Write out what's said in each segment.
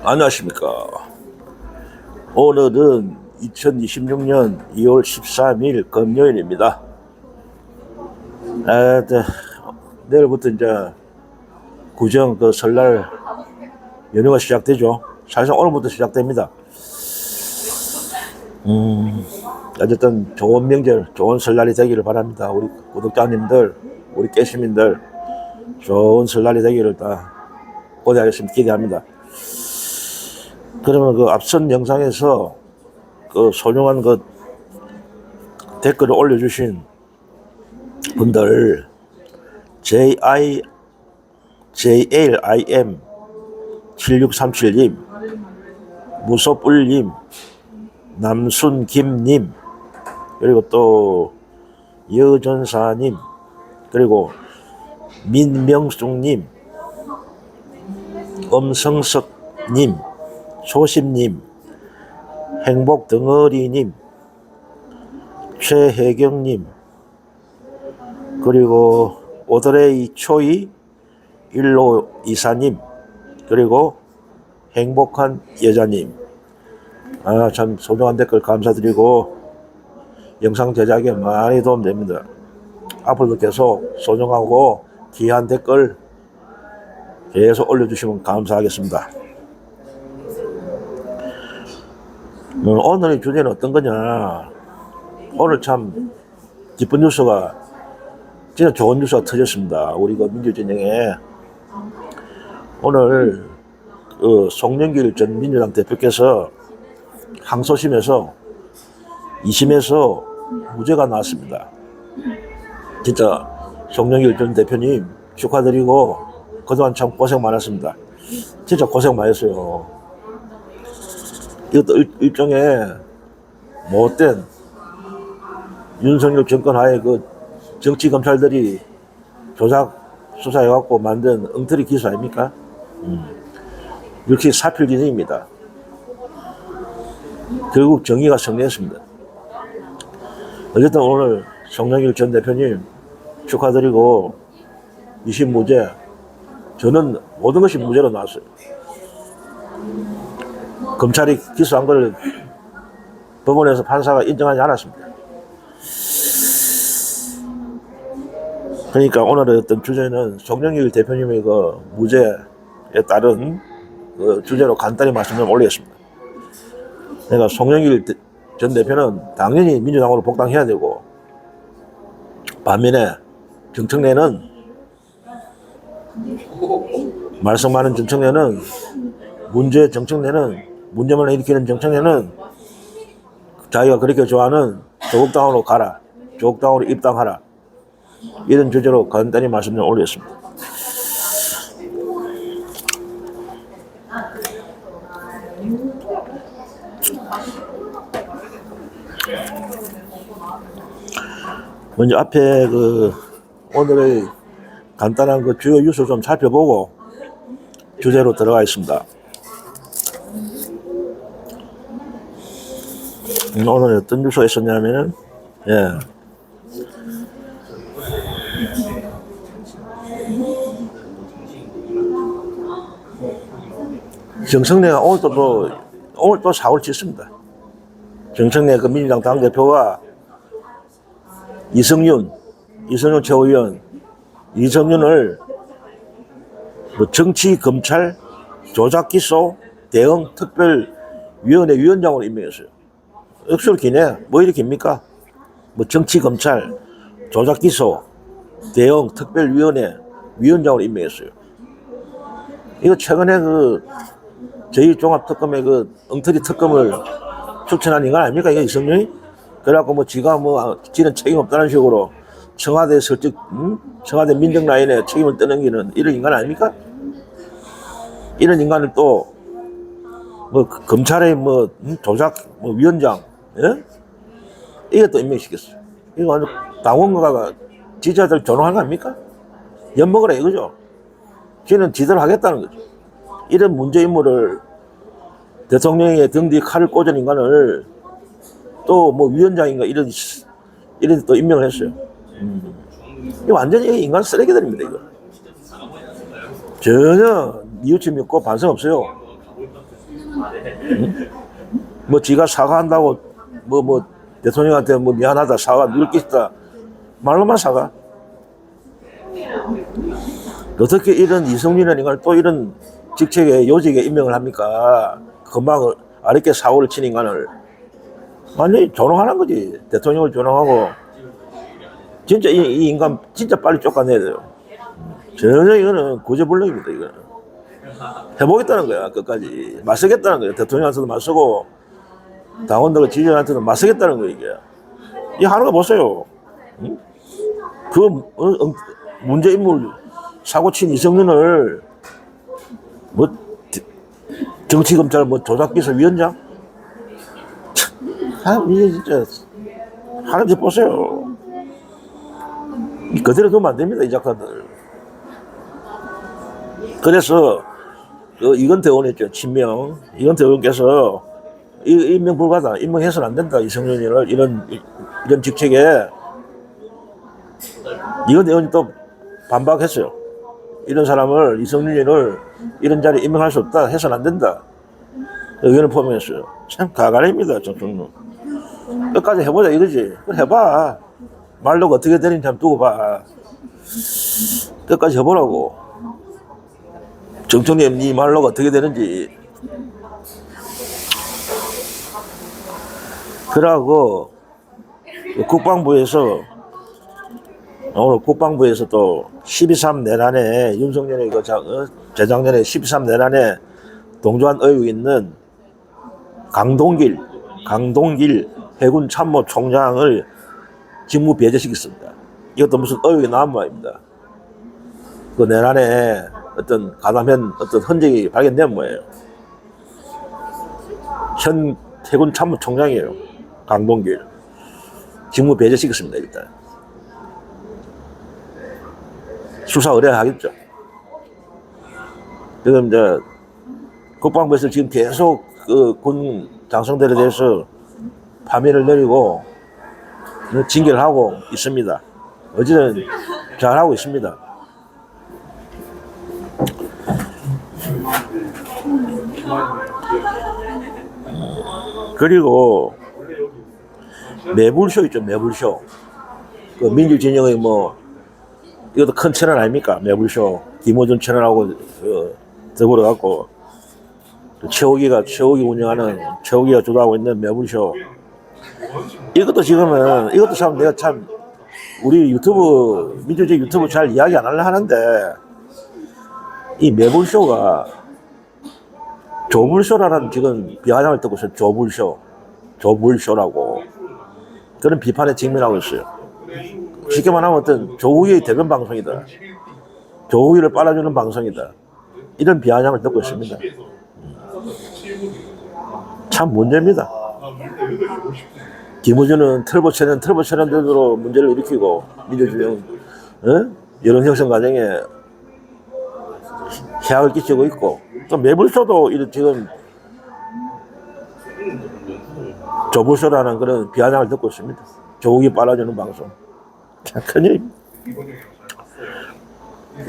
안녕하십니까. 오늘은 2026년 2월 13일 금요일입니다. 내일부터 이제 구정 설날 연휴가 시작되죠. 사실상 오늘부터 시작됩니다. 어쨌든 좋은 명절, 좋은 설날이 되기를 바랍니다. 우리 구독자님들, 우리 깨시민들 좋은 설날이 되기를 다 고대하겠습니다. 기대합니다. 그러면 그 앞선 영상에서 그 소중한 그 댓글을 올려주신 분들 JLIM 7637님, 무소뿔님, 남순김님, 그리고 또 여전사님, 그리고 민명숙님, 엄성석님, 소심님, 행복덩어리님, 최혜경님, 그리고 오드레이 초이 1524님, 그리고 행복한 여자님, 참 소중한 댓글 감사드리고 영상 제작에 많이 도움됩니다. 앞으로도 계속 소중하고 귀한 댓글 계속 올려주시면 감사하겠습니다. 오늘의 주제는 어떤 거냐. 오늘 참 기쁜 뉴스가, 진짜 좋은 뉴스가 터졌습니다. 우리 그 민주진영에 오늘 그 송영길 전 민주당 대표께서 항소심에서 2심에서 무죄가 나왔습니다. 진짜 송영길 전 대표님 축하드리고 그동안 참 고생 많았습니다. 진짜 고생 많이 했어요. 이것도 일종의 못된 윤석열 정권 하에 그 정치 검찰들이 조작 수사해갖고 만든 엉터리 기수 아닙니까? 이렇게 사필 기능입니다. 결국 정의가 승리했습니다. 어쨌든 오늘 송영길 전 대표님 축하드리고 2심 무죄. 저는 모든 것이 무죄로 나왔어요. 검찰이 기소한 걸 법원에서 판사가 인정하지 않았습니다. 그러니까 오늘의 어떤 주제는 송영길 대표님의 그 무죄에 따른 그 주제로 간단히 말씀을 올리겠습니다. 그러니까 송영길 전 대표는 당연히 민주당으로 복당해야 되고, 반면에 정청래는, 말썽 많은 정청래는, 문제만 일으키는 정청래는 자기가 그렇게 좋아하는 조국당으로 가라, 조국당으로 입당하라, 이런 주제로 간단히 말씀을 올렸습니다. 먼저 앞에 그 오늘의 간단한 그 주요 뉴스 좀 살펴보고 주제로 들어가 있습니다. 오늘 어떤 뉴스가 있었냐면은, 정청래가 오늘 또 사고를 쳤습니다. 정청래 그 민주당 당대표와 이성윤 최고위원, 이성윤을 정치 검찰 조작 기소 대응 특별위원회 위원장으로 임명했어요. 억수로 기네. 뭐 이렇게 깁니까? 뭐 정치 검찰 조작 기소 대응 특별위원회 위원장으로 임명했어요. 이거 최근에 그 저희 종합특검의 그 엉터리 특검을 추천한 인간 아닙니까? 이게 이성윤이? 그래갖고 뭐 지가 지는 책임 없다는 식으로 청와대 설득, 청와대 민정 라인에 책임을 떠넘기는 이런 인간 아닙니까? 이런 인간을 또 뭐 검찰의 뭐 조작 위원장, 이게 또 임명시켰어요. 이거 완전 당원가가 지지자들 조롱한 거 아닙니까? 엿먹으라 이거죠. 쟤는 지대로 하겠다는 거죠. 이런 문제 인물을, 대통령의 등 뒤에 칼을 꽂은 인간을 또 뭐 위원장인가 이런 또 임명을 했어요. 이거 완전히 인간 쓰레기들입니다, 이거. 전혀 뉘우침이 없고 반성 없어요. 뭐 지가 사과한다고 뭐 대통령한테 뭐 미안하다 사과 늙겠다 말로만 사과. 어떻게 이런 이성민이라는 인간을 또 이런 직책에 요직에 임명을 합니까? 금방 아랫게 사고를 친 인간을 완전히 조롱하는 거지. 대통령을 조롱하고 진짜 이 인간 진짜 빨리 쫓아내야 돼요. 전혀 이거는 구제불능입니다. 이거는 해보겠다는 거야. 끝까지 맞서겠다는 거야. 대통령한테도 맞서고 당원들 지지자한테도 맞서겠다는 거야. 이게 하는 거 보세요. 응? 그 문제 인물 사고 친 이성윤을 뭐 정치검찰 뭐 조작기소 위원장? 참 이게 진짜 하는지 보세요. 그대로 두면 안 됩니다. 이 작가들. 그래서 이건태 의원 있죠. 친명. 이건태 의원께서 임명 불가다. 임명해서는 안 된다. 이성윤을 이런 직책에 이건태 의원이 또 반박했어요. 이런 사람을 이성윤을 이런 자리에 임명할 수 없다. 해서는 안 된다. 의견을 포함했어요. 참 가관입니다. 정통은. 끝까지 해보자 이거지. 그래 해봐. 말로가 어떻게 되는지 한번 두고 봐. 끝까지 해보라고. 정청님 네 말로가 어떻게 되는지. 그러고 국방부에서 오늘 국방부에서 또 12.3 내란에 윤석열이 재작년에 12.3 내란에 동조한 의혹이 있는 강동길 해군 참모총장을 직무 배제시켰습니다. 이것도 무슨 의혹이 나온 모양입니다. 그 내란에 어떤 가담한 어떤 흔적이 발견된 모양이에요. 현 해군 참모총장이에요. 강동길. 직무 배제시켰습니다. 일단. 수사 의뢰하겠죠. 지금 이제 국방부에서 지금 계속 그 군 장성들에 대해서 파면을 내리고 징계를 하고 있습니다. 어제는 잘하고 있습니다. 그리고 매불쇼 있죠. 매불쇼. 그 민주진영의 뭐 이것도 큰 채널 아닙니까? 매불쇼. 김호준 채널하고 더불어 갖고 최호기가 운영하는 최호기가 주도하고 있는 매불쇼. 이것도 지금은 이것도 참 내가 참 우리 유튜브 민주주의 유튜브 잘 이야기 안 하려 하는데 이 매불쇼가 조불쇼라는 지금 비아냥을 듣고 있어요. 조불쇼라고 그런 비판에 직면하고 있어요. 쉽게 말하면 어떤 조국의 대변 방송이다. 조국이를 빨아주는 방송이다. 이런 비아냥을 듣고 있습니다. 참 문제입니다. 김우준은 트러블 채널들로 문제를 일으키고 민주주의 여론 형성 과정에 해악을 끼치고 있고 또 매불쇼도 지금 조불쇼라는 그런 비아냥을 듣고 있습니다. 조국이 빨아주는 방송. 참 큰일입니다. 네,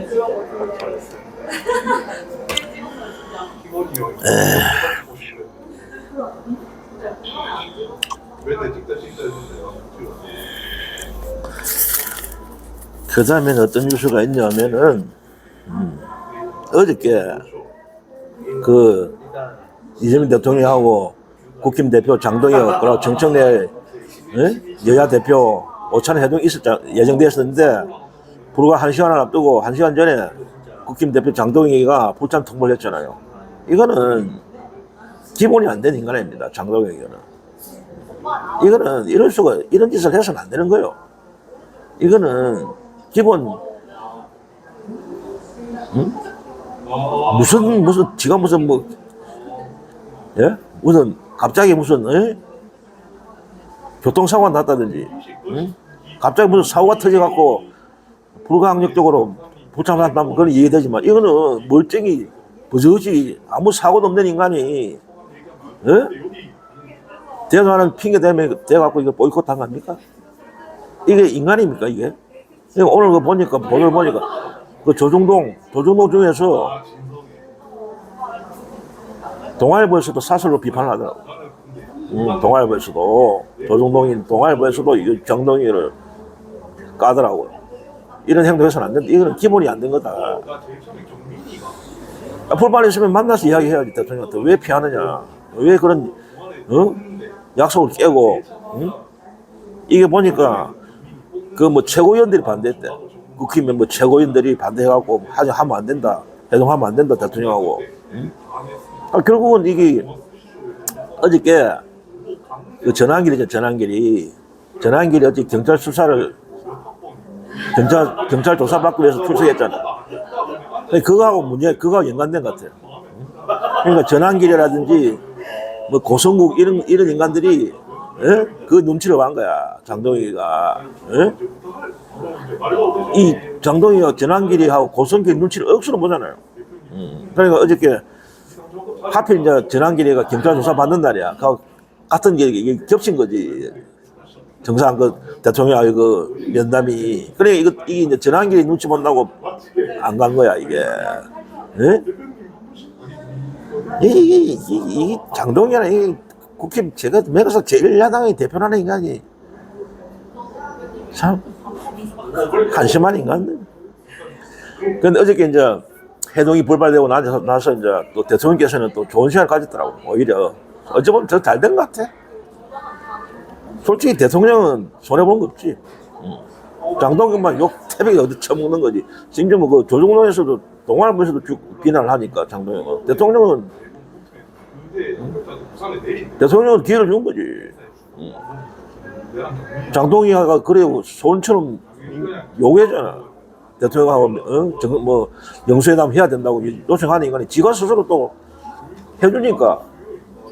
그런 거 잘했어요. 그 다음에는 어떤 뉴스가 있냐면은 어저께 그 이재명 대통령하고 국힘 대표 장동혁 그리고 정청래 여야 대표 오찬 회동이 예정되었었는데 불과 1시간을 앞두고 1시간 전에 국힘 대표 장동혁이가 불참 통보를 했잖아요. 이거는 기본이 안 되는 인간입니다. 장동혁이는. 이거는 이런 짓을 해서는 안 되는 거예요. 이거는 기본 무슨 지가 무슨 뭐 무슨 갑자기 무슨 교통사고가 났다든지 갑자기 무슨 사고가 터져갖고 불가항력적으로 불참한다면 그건 이해되지만 이거는 멀쩡히 버젓이 아무 사고도 없는 인간이 대단한 핑계 대갖고 이거 보이콧한 겁니까? 이게 인간입니까 이게? 오늘 그 보니까 보도를 보니까 그 조중동 중에서 동아일보에서도 사설로 비판을 하더라고. 동아일보에서도 동아일보에서도 이 정동희를 까더라고. 이런 행동해서는 안 된다. 이거는 기본이 안 된 거다. 불만 있으면 만나서 이야기해야지. 대통령한테 왜 피하느냐, 왜 그런 약속을 깨고. 이게 보니까 그 뭐 최고위원들이 반대했대. 국힘의 뭐 최고위원들이 반대해갖고 하면 안 된다, 해동하면 안 된다 대통령하고. 결국은 이게 어저께 그 전환길이죠. 전환길이 어제 경찰 수사를 경찰 조사받기 위해서 출석했잖아. 그거하고 연관된 것 같아요. 그러니까 전환길이라든지 뭐 고성국 이런 인간들이 그 눈치를 본 거야. 장동희가. 이 장동희가 전환길이하고 고성길 눈치를 억수로 보잖아요. 그러니까 어저께 하필 이제 전환길이가 경찰 조사 받는 날이야. 같은 게 이게 겹친 거지. 정상 그 대통령의 그 면담이. 그래 이게 이제 전환길이 눈치 본다고 안 간 거야 이게. 이 장동희는 이 국힘 제가 매가서 제1야당의 대표라는 인간이 참 한심한 인간. 근데 어저께 이제 해동이 불발되고 나서 이제 또 대통령께서는 또 좋은 시간을 가졌더라고. 오히려 어찌 보면 더 잘 된 것 같아. 솔직히 대통령은 손해본 거 없지. 장동희만 욕 태백이 어디 처먹는 거지. 심지어 뭐 그 조중동에서도 동아일보에서도 비난을 하니까 장동희가. 대통령은 기회를 준 거지. 장동희가 그래 소원처럼 요구했잖아. 대통령하고 뭐 영수회담 해야 된다고 요청하는 인간이 지가 스스로 또 해주니까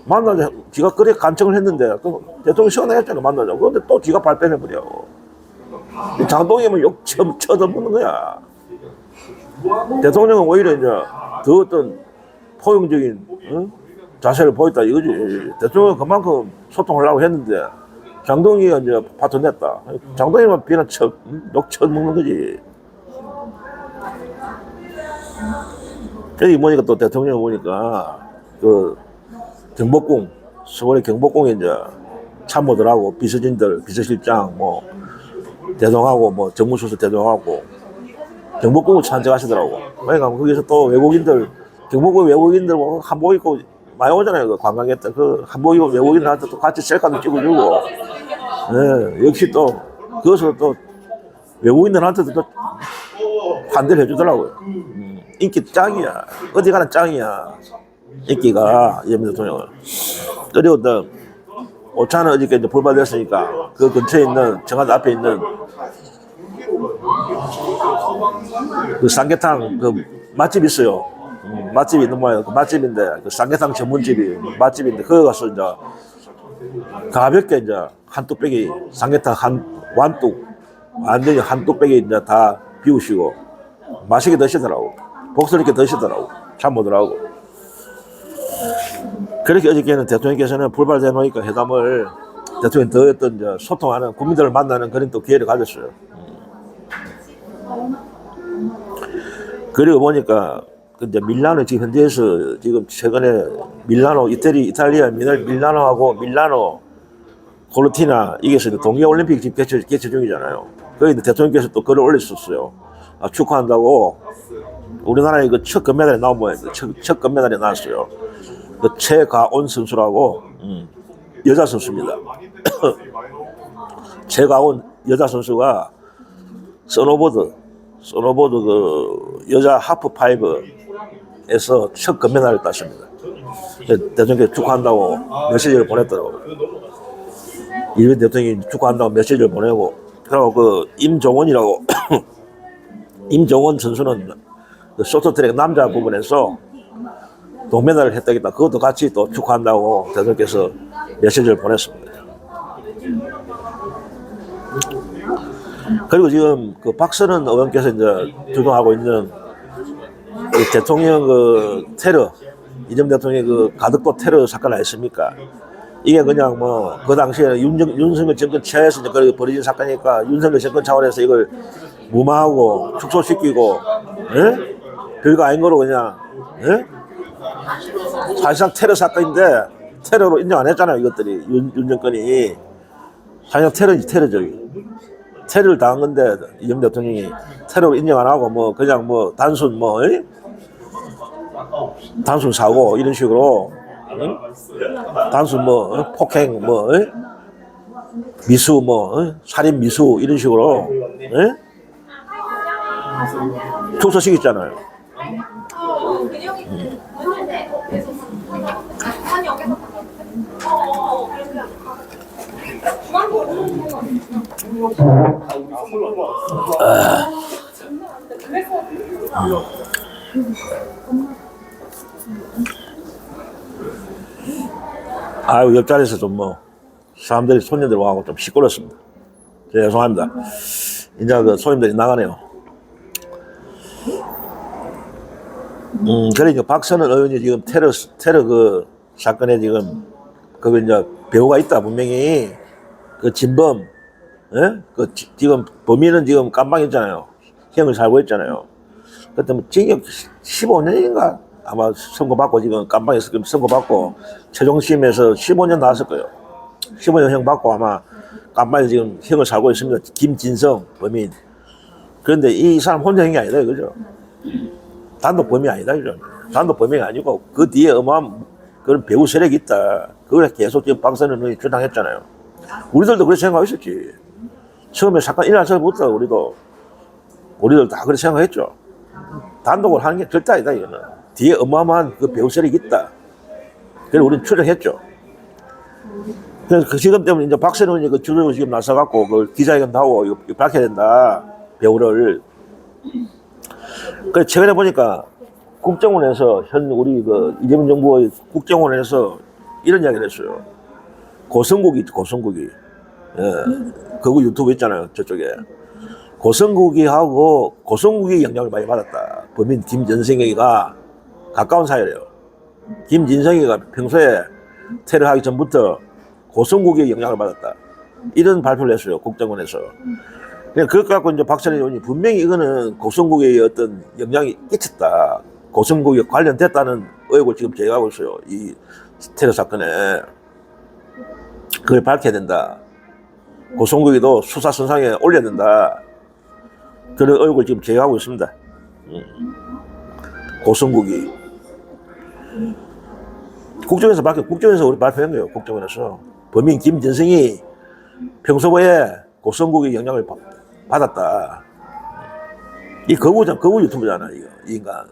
만나자. 지가 그래 간청을 했는데 또 대통령 시원했잖아 만나자. 그런데 또 지가 발뺌해버려. 장동희면 욕 쳐들먹는 거야. 대통령은 오히려 이제 더 어떤 포용적인 자세를 보였다 이거지. 대통령은 그만큼 소통하려고 했는데 장동희가 이제 파토 냈다. 장동희만 비난 욕 쳐먹는 거지. 여기 보니까 또 대통령 보니까 그 경복궁, 서울의 경복궁에 이제 참모들하고 비서진들, 비서실장 뭐 대동하고 뭐 정무수석 대동하고 경복궁을 참석하시더라고. 그러니까 거기서 또 외국인들, 경복궁 외국인들 뭐 한복 입고 많이 오잖아요. 그 관광객들 그 한복 입고 외국인들한테 또 같이 셀카도 찍어주고. 네, 역시 또 그것을 또 외국인들한테도 또 환대를 해주더라고요. 인기 짱이야. 어디 가나 짱이야. 인기가 이재명 대통령은. 그리고 또 오차는 어저께 이제 불발됐으니까 그 근처에 있는 청와대 앞에 있는 그 삼계탕 그 맛집 있어요. 맛집이 있는 모양이에요. 그 맛집인데 그 삼계탕 전문집이 맛집인데 거기 가서 이제 가볍게 이제 한 뚝배기 삼계탕 완뚝 완전히 한 뚝배기 이제 다 비우시고 맛있게 드시더라고. 복스럽게 드시더라고. 참모들하고. 그렇게 어저께는 대통령께서는 불발돼 놓으니까 회담을 대통령이 더 어떤 이제 소통하는 국민들을 만나는 그런 또 기회를 가졌어요. 그리고 보니까 이제 밀라노 지금 현지에서 지금 최근에 밀라노 이탈리아 밀라노하고 밀라노 코르티나 이게 동계 올림픽 지금 개최 중이잖아요. 거기 대통령께서 또 글을 올렸었어요. 축하한다고. 우리나라의 그 첫 금메달이 나온 모양이에요. 첫 금메달이 나왔어요. 그 최가온 선수라고 여자 선수입니다. 최가온 여자 선수가 스노보드 그 여자 하프파이브에서 첫 금메달을 땄습니다. 대통령께 축하한다고 메시지를 보냈더라고요. 이번 대통령이 축하한다고 메시지를 보내고, 그리고 그 임종원이라고 임종원 선수는 그 쇼트트랙 남자 부분에서 동메달을 획득했다. 그것도 같이 또 축하한다고 대통령께서 메시지를 보냈습니다. 그리고 지금 그 박선원 의원께서 이제 주도하고 있는 그 대통령 그 테러, 이재명 대통령의 그 가덕도 테러 사건 아니십니까? 이게 그냥 뭐 그 당시에 윤석열 정권 차에서 이제 벌어진 사건이니까 윤석열 정권 차원에서 이걸 무마하고 축소시키고, 별거 아닌 거로 그냥, 사실상 테러 사건인데 테러로 인정 안 했잖아요. 이것들이 윤 정권이 사실상 테러죠. 테러를 당한 건데 이재명 대통령이 테러로 인정 안 하고 뭐 그냥 뭐 단순 단순 사고 이런 식으로 단순 폭행 미수 살인 미수 이런 식으로 축소시켰잖아요. 아유, 옆자리에서 좀 사람들이 손님들 와고 좀 시끄럽습니다. 죄송합니다. 이제 그 손님들이 나가네요. 그러니까 박선은 의원이 지금 테러 그 사건에 지금 그 이제 배우가 있다 분명히 그 진범, 지금 범인은 지금 깜방했잖아요. 형을 살고 있잖아요. 그때 뭐 징역 15년인가 아마 선고받고 지금 깜방에서 선고받고 최종심에서 15년 나왔을 거예요. 15년 형 받고 아마 깜방에서 지금 형을 살고 있습니다. 김진성 범인. 그런데 이 사람 혼자 형이 아니다 이거죠. 단독 범인이 아니다 이거죠. 단독 범인이 아니고 그 뒤에 어마어마한 그런 배후 세력이 있다. 그걸 계속 지금 박선은 의원이 주장했잖아요. 우리들도 그렇게 생각하고 있었지. 처음에 사건 일어날 전부터 우리들 다 그렇게 생각했죠. 단독을 하는 게 절대 아니다 이거는. 뒤에 어마어마한 그 배후 세력이 있다. 그래서 우리는 추정했죠. 그래서 그 지금 때문에 이제 박선은 의원이 그 주장을 지금 나서갖고 그 기자회견도 하고 이거 밝혀야 된다. 배후를. 그래서 최근에 보니까 국정원에서 우리 그 이재명 정부의 국정원에서 이런 이야기를 했어요. 고성국이 그거 유튜브 있잖아요 저쪽에. 고성국이 영향을 많이 받았다. 범인 김진성이가 가까운 사이래요. 김진성이가 평소에 테러하기 전부터 고성국의 영향을 받았다. 이런 발표를 했어요 국정원에서. 그냥 그것 갖고 이제 박선희 의원이 분명히 이거는 고성국의 어떤 영향이 끼쳤다. 고성국에 관련됐다는 의혹을 지금 제기하고 있어요. 이 테러 사건에. 그걸 밝혀야 된다. 고성국이도 수사선상에 올려야 된다. 그런 의혹을 지금 제기하고 있습니다. 고성국이. 국정에서 우리 발표한 거예요. 국정원에서. 범인 김진성이 평소에 고성국의 영향을 받았다. 이 거구 유튜브잖아, 이 인간.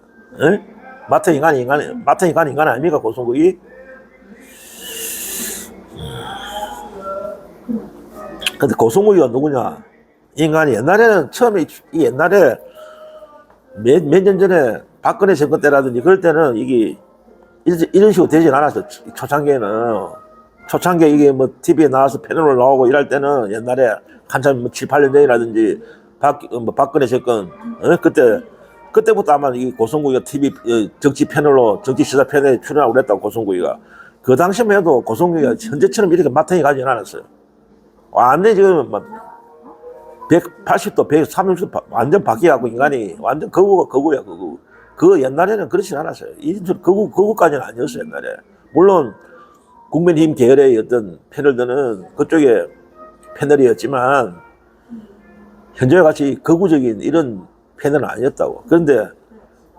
마트 인간 아닙니까, 고성국이? 근데 고성국이가 누구냐? 인간이 옛날에 몇 년 전에 박근혜 정권 때라든지 그럴 때는 이게 이런 식으로 되진 않았어. 초창기에 이게 TV에 나와서 패널로 나오고 이럴 때는 옛날에 한참 7, 8년 전이라든지 박근혜 정권, 그때부터 아마 이 고성국이가 TV 정치 시사 패널에 출연하고 그랬다고 고성국이가. 그 당시만 해도 고성국이가 현재처럼 이렇게 마탱이 가지는 않았어요. 완전히 지금 180도, 130도 완전 바뀌어갖고 인간이 완전 거구야. 그 옛날에는 그렇진 않았어요. 거구까지는 아니었어요, 옛날에. 물론, 국민의힘 계열의 어떤 패널들은 그쪽에 패널이었지만, 현재와 같이 거구적인 이런 패널은 아니었다고. 그런데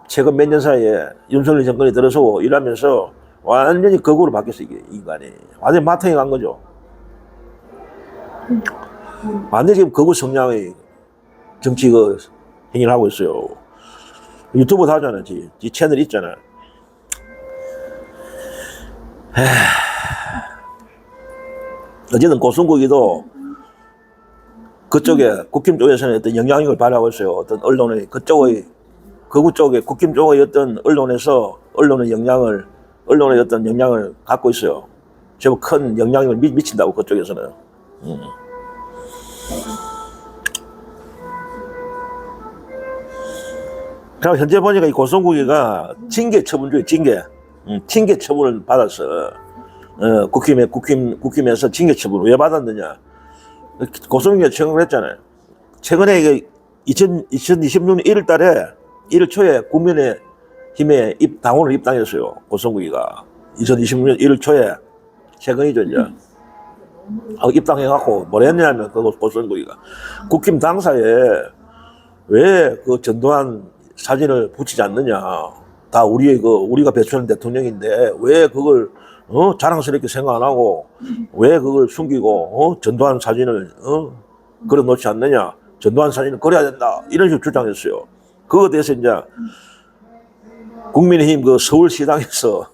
최근 몇 년 사이에 윤석열 정권이 들어서고 일하면서 완전히 거구로 바뀌었어요, 이게 인간이. 완전히 마탱이 간 거죠. 완전히 지금 거구 성향의 정치 행위를 하고 있어요. 유튜브도 하잖아, 지 채널 있잖아. 어쨌든 고성국이도 그쪽에 국힘 쪽에서는 어떤 영향력을 발휘하고 있어요. 어떤 언론의 거구 쪽에 국힘 쪽의 어떤 언론의 어떤 영향을 갖고 있어요. 제법 큰 영향력을 미친다고 그쪽에서는. 그럼 현재 보니까 이 고성국이가 징계 처분 중에 징계 처분을 받았어. 국힘에서 징계 처분을 왜 받았느냐? 고성국이가 청구를 했잖아요. 최근에 이게 2026년 1월 초에 국민의 국민의힘에 당원을 입당했어요. 고성국이가 2026년 1월 초에 최근이죠 이제. 입당해갖고 뭐라 했냐면 그 고성국이가 국힘 당사에 왜 그 전두환 사진을 붙이지 않느냐. 다 우리가 배출한 대통령인데 왜 그걸 자랑스럽게 생각 안 하고 왜 그걸 숨기고 전두환 사진을 걸어 놓지 않느냐. 전두환 사진을 걸어야 된다. 이런 식으로 주장했어요. 그거에 대해서 이제 국민의힘 그 서울시당에서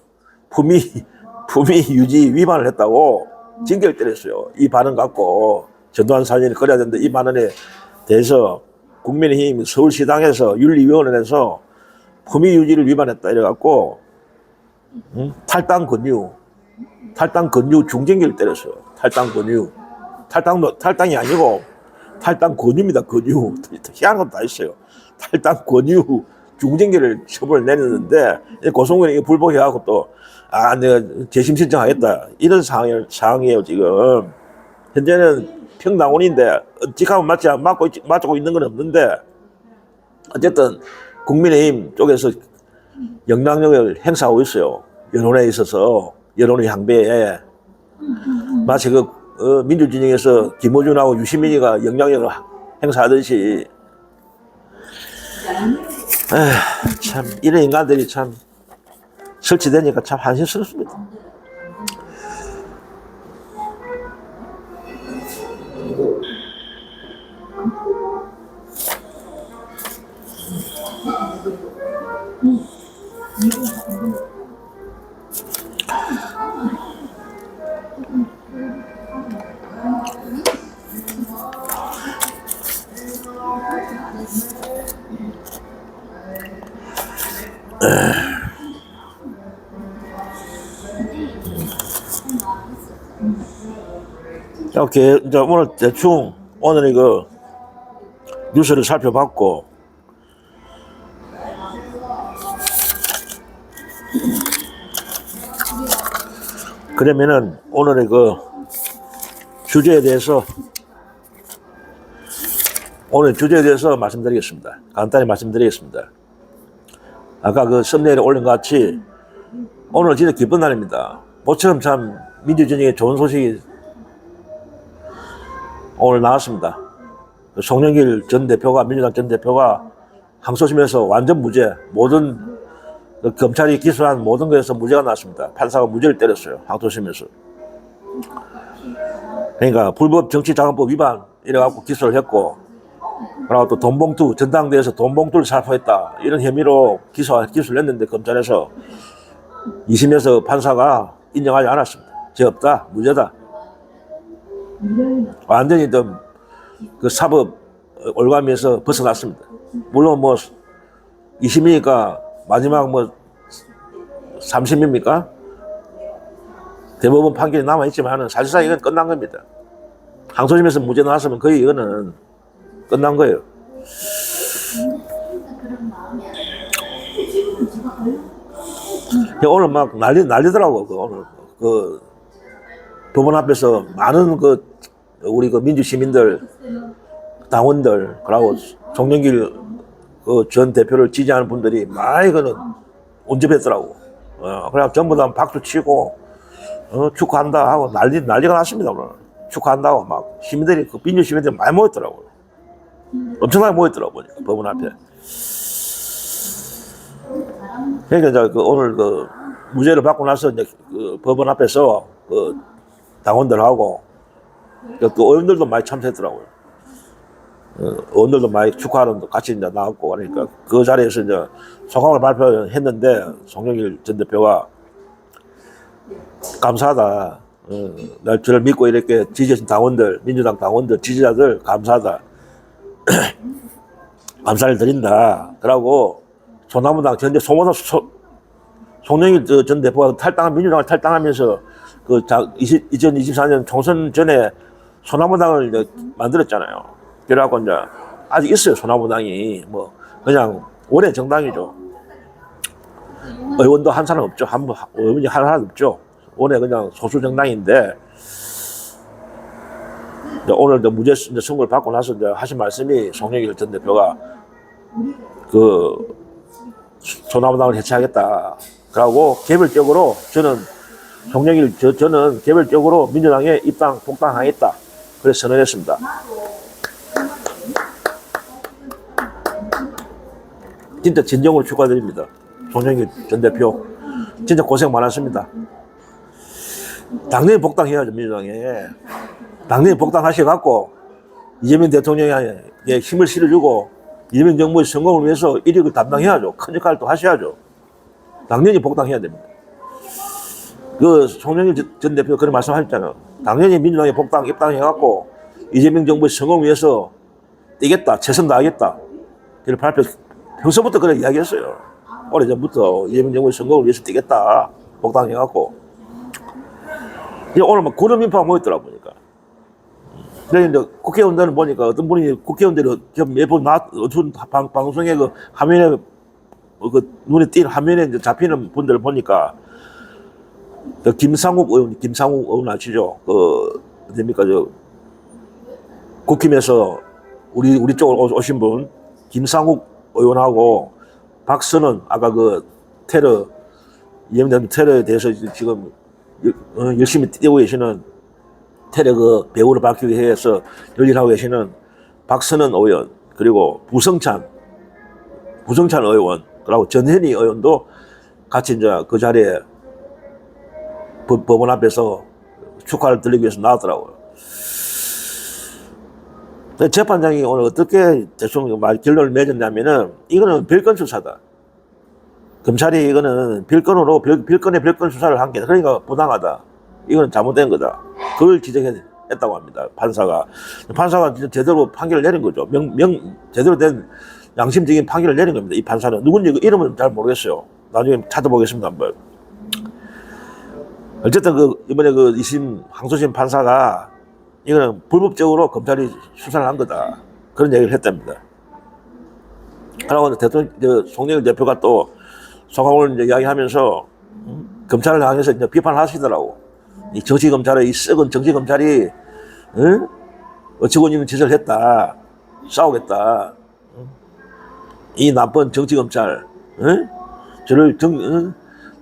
품위 유지 위반을 했다고 징계를 때렸어요. 이 발언 갖고 전두환 사진을 걸어야 된다. 이 발언에 대해서 국민의힘 서울시당에서 윤리위원회에서 품위 유지를 위반했다 이래갖고 탈당 권유 중징계를 때렸어요. 탈당 권유. 탈당이 아니고 탈당 권유입니다. 권유. 희한한 것도 다 있어요. 탈당 권유 중징계를 처벌을 내렸는데 고성군이 이거 불복해갖고 또 내가 재심 신청하겠다 이런 상황이에요 지금. 현재는 평당원인데 직함은 맞고 있는 건 없는데 어쨌든 국민의힘 쪽에서 영향력을 행사하고 있어요. 여론에 있어서 여론의 향배에 마치 민주진영에서 김어준하고 유시민이가 영향력을 행사하듯이 참 이런 인간들이 참 설치되니까 참 한심스럽습니다. 이렇게 이제 오늘 대충 오늘 이거 뉴스를 살펴봤고 그러면은 오늘의 그 주제에 대해서 말씀드리겠습니다. 간단히 말씀드리겠습니다. 아까 그 썸네일에 올린 것 같이 오늘 진짜 기쁜 날입니다. 모처럼 참 민주진영에 좋은 소식이 오늘 나왔습니다. 송영길 전 대표가, 민주당 전 대표가 항소심에서 완전 무죄, 모든 검찰이 기소한 모든 것에서 무죄가 나왔습니다. 판사가 무죄를 때렸어요. 항소심에서. 그러니까 불법 정치자금법 위반 이래갖고 기소를 했고, 그리고 또 돈봉투, 전당대회에서 돈봉투를 살포했다 이런 혐의로 기소를 했는데 검찰에서 2심에서 판사가 인정하지 않았습니다. 죄 없다, 무죄다. 완전히 그 사법 올가미에서 벗어났습니다. 물론 뭐 2심이니까 마지막 뭐 3심입니까? 대법원 판결이 남아있지만 사실상 이건 끝난 겁니다. 항소심에서 무죄 나왔으면 거의 이거는 끝난 거예요. 오늘 막 난리더라고. 오늘 법원 앞에서 많은 우리 민주 시민들, 당원들, 그리고 송영길 전 대표를 지지하는 분들이 막 이거는 온접했더라고. 그래서 전부 다 박수 치고 축하한다 하고 난리가 났습니다. 오늘 축하한다고 막 시민들이 민주 시민들이 많이 모였더라고요. 엄청나게 모였더라고요. 법원 앞에. 그러니까 이제 오늘 무죄를 받고 나서 이제 법원 앞에서 당원들하고 의원들도 많이 참석했더라고요. 의원들도 많이 축하하는 같이 이제 나왔고 그러니까 그 자리에서 이제 소감을 발표했는데 송영길 전 대표가 감사하다. 날 저를 믿고 이렇게 지지하신 당원들, 민주당 당원들, 지지자들 감사하다. 감사를 드린다. 그러고 소나무당 전대 송영길 전 대표가 민주당을 탈당하면서 2024년 총선 전에 소나무당을 만들었잖아요. 그래갖고 이제 아직 있어요. 소나무당이 뭐 그냥 원외 정당이죠. 의원도 한 사람 없죠. 의원이 한 사람 없죠. 원외 그냥 소수 정당인데 오늘 무죄 선고를 받고 나서 이제 하신 말씀이 송영길 전 대표가 조나무당을 해체하겠다. 그러고 개별적으로 저는 송영길 저는 개별적으로 민주당에 복당하겠다. 그래서 선언했습니다. 진짜 진정으로 축하드립니다. 송영길 전 대표 진짜 고생 많았습니다. 당연히 복당해야죠. 민주당에 당연히 복당하셔갖고 이재명 대통령에게 힘을 실어주고 이재명 정부의 성공을 위해서 이력을 담당해야죠. 큰 역할을 또 하셔야죠. 당연히 복당해야 됩니다. 그 송영길 전 대표 그런 말씀하셨잖아요. 당연히 민주당에 입당해갖고 이재명 정부의 성공을 위해서 뛰겠다, 최선 다하겠다. 그걸 평소부터 그렇게 이야기했어요. 오래전부터 이재명 정부의 성공을 위해서 뛰겠다, 복당해갖고. 오늘 막 그런 인파가 모였더라고 보니까. 그래 이제 국회의원들은 보니까 어떤 분이 국회의원들은 매번 어떤 방송에 그 화면에 그 눈에 띄는 화면에 이제 잡히는 분들을 보니까. 그 김상욱 의원 아시죠? 그, 어딥니까, 국힘에서 우리 쪽으로 오신 분, 김상욱 의원하고 박선은 아까 그 테러, 이재명 테러에 대해서 지금 열심히 뛰고 계시는 테러 그 배후를 밝히기 위해서 열일하고 계시는 박선은 의원, 그리고 부성찬 의원, 그리고 전현희 의원도 같이 이제 그 자리에 법원 앞에서 축하를 드리기 위해서 나왔더라고요. 재판장이 오늘 어떻게 대충 결론을 맺었냐면은 이거는 별건 수사다. 검찰이 이거는 별건의 별건 수사를 한 게 그러니까 부당하다. 이거는 잘못된 거다. 그걸 지적했다고 합니다. 판사가 진짜 제대로 판결을 내린 거죠. 제대로 된 양심적인 판결을 내린 겁니다. 이 판사는 누군지 그 이름은 잘 모르겠어요. 나중에 찾아보겠습니다 한번. 어쨌든 이번에 2심 항소심 판사가 이거는 불법적으로 검찰이 수사를 한 거다. 그런 얘기를 했답니다. 그러고 송영길 대표가 또 소감을 이제 이야기하면서 검찰을 향해서 이제 비판을 하시더라고. 이 정치검찰의 이 썩은 정치검찰이, 어처구니 없는 짓을 했다. 싸우겠다. 이 나쁜 정치검찰, 저를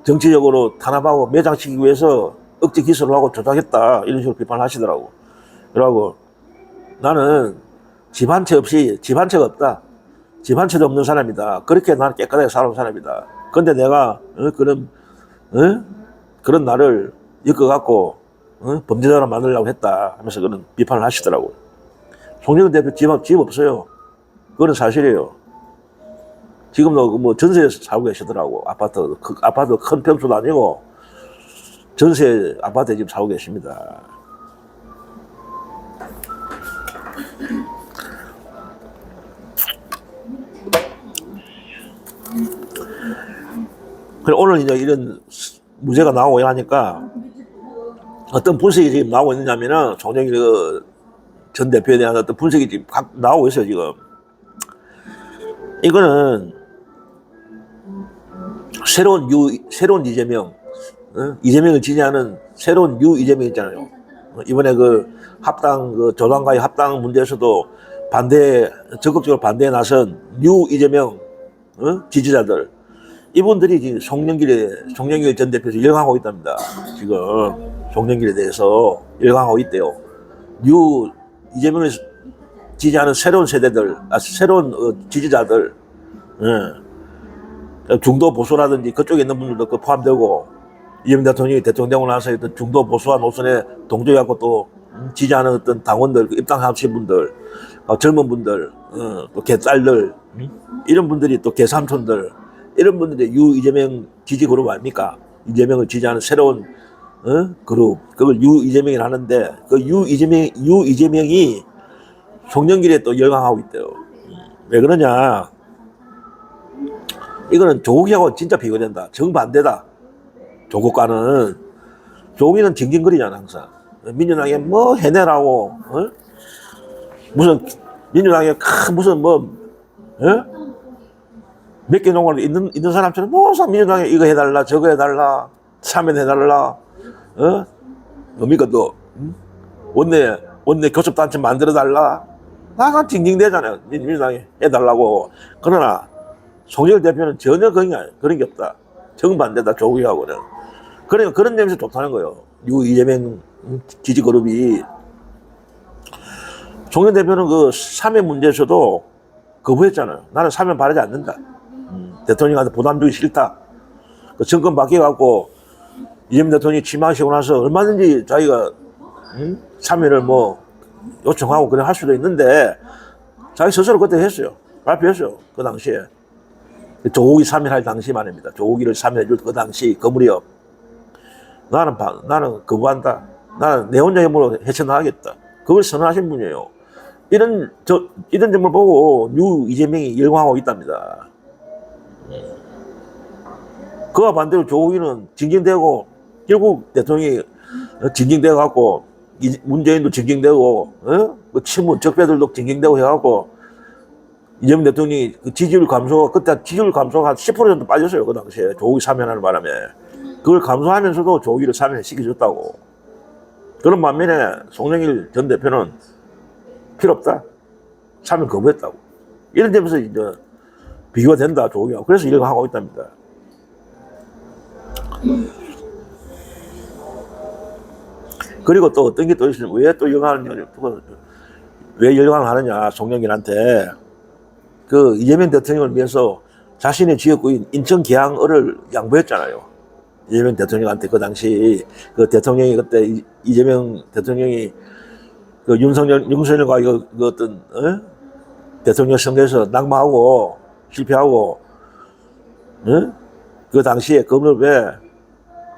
정치적으로 탄압하고 매장시키기 위해서 억지 기소를 하고 조작했다. 이런 식으로 비판을 하시더라고. 그러고 나는 집 한 채가 없다. 집 한 채도 없는 사람이다. 그렇게 나는 깨끗하게 살아온 사람이다. 근데 내가 그런 나를 엮어갖고 범죄자로 만들려고 했다 하면서 그런 비판을 하시더라고요. 송영길 대표 집 없어요. 그건 사실이에요. 지금도 뭐 전세에서 살고 계시더라고. 아파트 큰 평수도 아니고 전세 아파트에 지금 살고 계십니다. 오늘 이제 이런 무죄가 나오고 하니까 어떤 분석이 지금 나오고 있느냐면은 송영길 전 대표에 대한 어떤 분석이 지금 나오고 있어요, 지금. 이거는 새로운 이재명, 이재명을 지지하는 새로운 이재명 있잖아요. 이번에 조당과의 합당 문제에서도 적극적으로 반대에 나선 이재명, 지지자들. 이분들이 지금 송영길 전 대표에서 열광하고 있답니다. 지금 송영길에 대해서 열광하고 있대요. 이재명을 지지하는 새로운 세대들, 새로운 지지자들, 중도 보수라든지 그쪽에 있는 분들도 포함되고, 이재명 대통령이 대통령 되고 나서 어떤 중도 보수와 노선에 동조하고 또 지지하는 어떤 당원들, 입당하신 분들, 젊은 분들, 또 개딸들, 이런 분들이 또 개삼촌들, 이런 분들이 이재명 지지 그룹 아닙니까? 이재명을 지지하는 새로운 그룹, 그걸 이재명이 하는데 그 이재명이 송영길에 또 열광하고 있대요. 왜 그러냐? 이거는 조국이하고 진짜 비교된다. 정반대다. 조국이는 징징거리잖아 항상. 민주당에 뭐 해내라고, 무슨 민주당에 무슨 몇 개 농을 있는 사람처럼 항상 민주당에 이거 해달라 저거 해달라 사면 해달라 뭡니까 또 원내 교섭단체 만들어달라 항상 징징대잖아요. 민주당에 해달라고. 그러나 송영길 대표는 전혀 그런 게 없다. 정반대다, 조국이하고는. 그러니까 그런 점에서 좋다는 거예요. 이재명 지지 그룹이. 송영길 대표는 그 사면 문제에서도 거부했잖아요. 나는 사면 바라지 않는다. 대통령한테 부담 주기 싫다. 그 정권 바뀌어갖고 이재명 대통령이 취임하시고 나서 얼마든지 자기가 사면을 뭐 요청하고 그래 할 수도 있는데 자기 스스로 그때 했어요. 발표했어요. 그 당시에. 조국이 사면할 당시 말입니다. 조국이를 사면해줄 그 당시 그 무렵 나는 거부한다. 나는 내 혼자 힘으로 헤쳐나가겠다. 그걸 선언하신 분이에요. 이런 점을 보고 이재명이 열광하고 있답니다. 그와 반대로 조국이는 징징대고 결국 대통령이 징징대고 갖고 문재인도 징징대고 그 친문 적배들도 징징대고 해갖고 이재명 대통령이 그 지지율 감소가 그때 지지율 감소가 한 10% 정도 빠졌어요. 그 당시에 조국이 사면하는 바람에 그걸 감소하면서도 조국이를 사면시켜줬다고. 그런 반면에 송영길 전 대표는 필요 없다. 사면 거부했다고. 이런 점에서 이제 비교가 된다, 조국이하고. 그래서 이런 거 하고 있답니다. 그리고 또 어떤 게 또 있으면 왜 또 왜 열광을 하느냐, 송영길한테. 그 이재명 대통령을 위해서 자신의 지역구인 인천 계양을을 양보했잖아요. 이재명 대통령한테 그 당시 그 대통령이 그때 이재명 대통령이 그 윤석열과 그 어떤 대통령 선거에서 낙마하고 실패하고 그 당시에 그걸 왜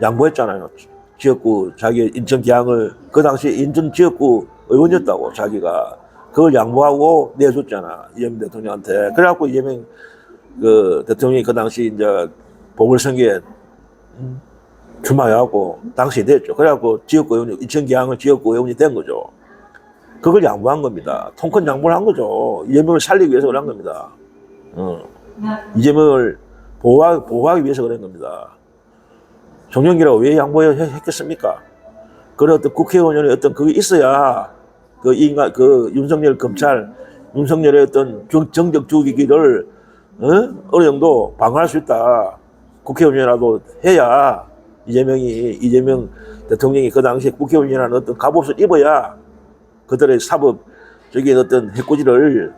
양보했잖아요. 지역구 자기 인천 계양을 그 당시 인천 지역구 의원이었다고 자기가 그걸 양보하고 내줬잖아 이재명 대통령한테. 그래갖고 이재명 그 대통령이 그 당시 이제 보궐선거에 출마해갖고 당시 됐죠. 그래갖고 지역구 의원 인천 계양을 지역구 의원이 된 거죠. 그걸 양보한 겁니다. 통큰 양보를 한 거죠. 이재명을 살리기 위해서 그런 겁니다. 이재명을 보호하기 위해서 그런 겁니다. 송영길하고 왜 양보했겠습니까? 그런 어떤 국회의원의 어떤 그게 있어야 그 인간, 그 윤석열 검찰, 윤석열의 어떤 정적 주기기를 어느 정도 방어할 수 있다. 국회의원이라도 해야 이재명 대통령이 그 당시에 국회의원이라는 어떤 갑옷을 입어야 그들의 사법적인 어떤 해코지를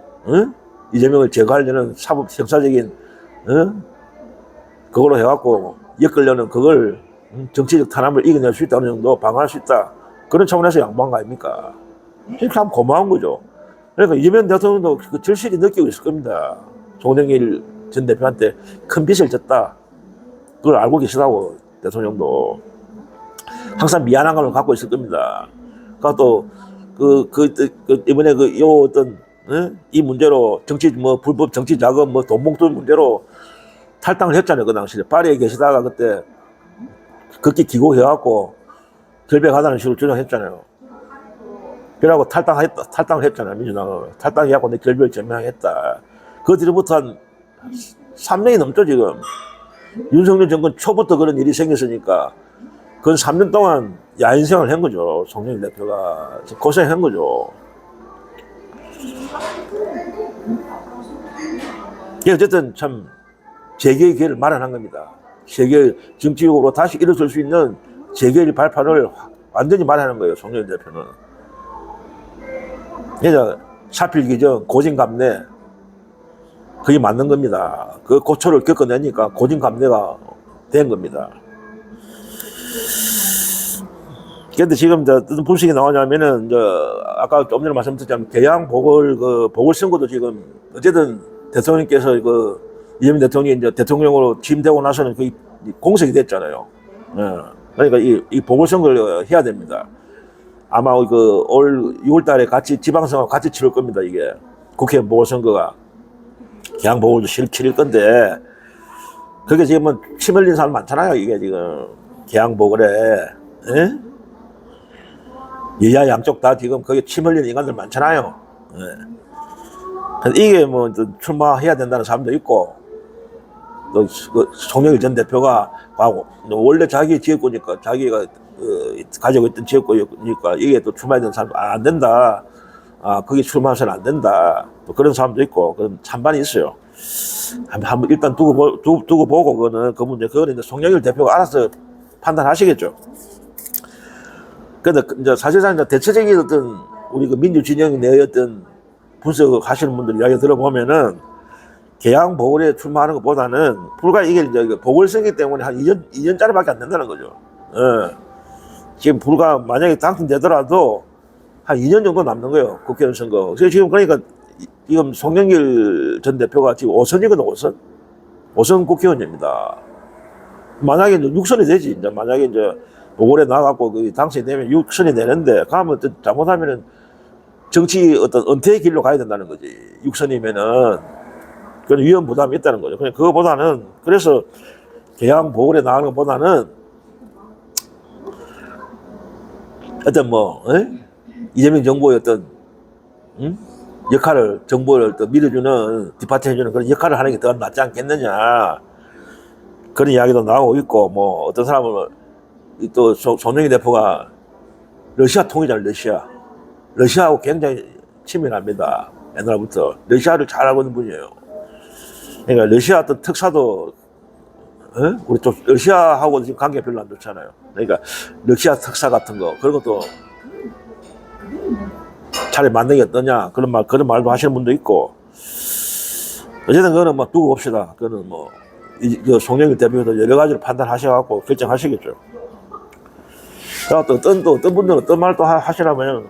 이재명을 제거하려는 사법 형사적인 그걸로 해갖고 엮으려는 그걸 정치적 탄압을 이겨낼 수 있다. 어느 정도 방어할 수 있다. 그런 차원에서 양보한 거 아닙니까? 참 고마운 거죠. 그러니까 이재명 대통령도 그 절실히 느끼고 있을 겁니다. 송영길 전 대표한테 큰 빚을 졌다. 그걸 알고 계시다고 대통령도 항상 미안한 감을 갖고 있을 겁니다. 그러니까 또 이번에 어떤 이 문제로 불법 정치 자금 돈 봉투 문제로 탈당을 했잖아요. 그 당시에 파리에 계시다가 그때 극히 기고해갖고 결백하다는 식으로 주장했잖아요. 그래갖고 탈당을 했잖아요. 민주당은 탈당해갖고 내 결별 전명했다. 그 뒤로부터 한 3년이 넘죠 지금. 윤석열 정권 초부터 그런 일이 생겼으니까 그건 3년 동안 야인생활을 한 거죠. 송영길 대표가 고생한 거죠. 어쨌든 참 재개의 기회를 마련한 겁니다. 세계 정치적으로 다시 일어설 수 있는 재개의 발판을 완전히 마련한 거예요. 송영길 대표는. 그래서 사필기 전 고진감래 그게 맞는 겁니다. 그 고초를 겪어내니까 고진감래가 된 겁니다. 그런데 지금 어떤 분석이 나오냐면은 아까 좀 전에 말씀드렸지만 계양 보궐선거도 지금 어쨌든 대통령께서 이재명 대통령이 이제 대통령으로 취임되고 나서는 거의 공석이 됐잖아요. 그러니까 이 보궐선거를 해야 됩니다. 아마 올 6월 달에 같이 지방선거 같이 치를 겁니다. 이게 국회의원 보궐선거가 계양 보궐도 치를 건데 그게 지금은 침 흘린 사람 많잖아요. 이게 지금 계양 보궐에 여야 양쪽 다 지금 거기 침 흘린 인간들 많잖아요. 이게 출마해야 된다는 사람도 있고 또 송영길 전 대표가 원래 자기 지역구니까 자기가 가지고 있던 지역구니까 이게 또 출마해야 되는 사람도 안 된다. 거기 출마해서는 안 된다. 또 그런 사람도 있고 그런 찬반이 있어요. 한번 일단 두고 보고 그거는 이제 송영길 대표가 알아서 판단하시겠죠. 근데 이제 사실상 이제 대체적인 어떤 우리 그 민주 진영 내의 어떤 분석하시는 분들 이야기 들어보면은 개항 보궐에 출마하는 것보다는 불과 이게 이제 보궐선거이기 때문에 한 2년짜리밖에 안 된다는 거죠. 예. 지금 불과 만약에 당선되더라도 한 2년 정도 남는 거예요. 국회의원 선거. 그래서 지금 그러니까 지금 송영길 전 대표가 지금 5선이거든, 5선 국회의원입니다. 만약에 이제 6선이 되지. 이제 만약에 이제 보궐에 나가고 그 당선이 되면 6선이 되는데, 가면 잘못하면은 정치 어떤 은퇴의 길로 가야 된다는 거지. 6선이면은. 그런 위험 부담이 있다는 거죠. 그냥 그거보다는, 그래서 개항 보궐에 나가는 것보다는 어떤 이재명 정부의 어떤, 역할을, 정부를 또 밀어주는, 뒷받침해주는 그런 역할을 하는 게 더 낫지 않겠느냐. 그런 이야기도 나오고 있고, 뭐, 어떤 사람은 또 손영희 대표가 러시아 통일자를 러시아하고 굉장히 친밀합니다. 옛날부터. 러시아를 잘 알고 있는 분이에요. 그러니까 러시아 어떤 특사도, 우리 또 러시아하고 지금 관계가 별로 안 좋잖아요. 그러니까 러시아 특사 같은 거, 그런 것도 차라리 만든 게 어떠냐. 그런 말도 하시는 분도 있고. 어쨌든 그거는 뭐 두고 봅시다. 그거는 뭐, 송영길 대표도 여러 가지로 판단하셔갖고 결정하시겠죠. 또 어떤 분들은 어떤 말도 하시냐면은,